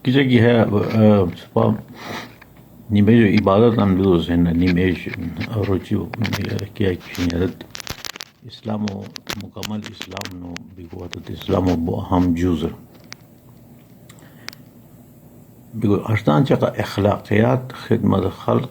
Kicsit nimejo ibadat anbido sen nimej roci kia kishinyat islamu mukammal islam no biguatat islamu bo ham juzer bigo ashtan chaka akhlaqiyat khidmat khalq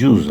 جوز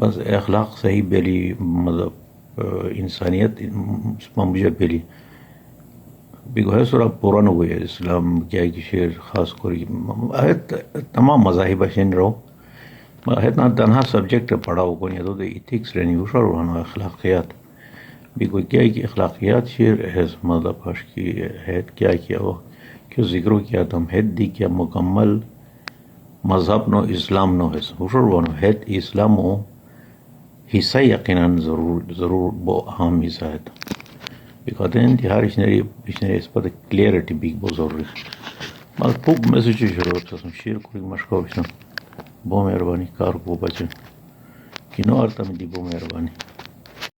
بس اخلاق صحیح بلی مطلب انسانیت ممجه بلی بگو ہے سورا پورا ہوئے اسلام کیا کی شیر خاص کری تمام مذاہب شن رو اتنا تنہا سبجیکٹ پڑھا ہو کون تو ایتھکس رہنی وشر روحانہ اخلاقیات بگو کیا کی اخلاقیات شیر ہے مطلب ہش کی حید کیا وہ کیوں ذکر کیا تم حید دی کیا مکمل مذہب نو اسلام نو ہے وشر روحانہ حید اسلام ہو حصہ یقیناً ضرور بو اہم حصہ ہے بکاتے ہیں انتہار اشنری اس پر کلیئرٹی بھی بہت ضروری مگر خوب میسیج شروع ہوتا ہے شیر کوئی مشکل بہت مہربانی کار کو بچن کنو آرتا میں دی بہت مہربانی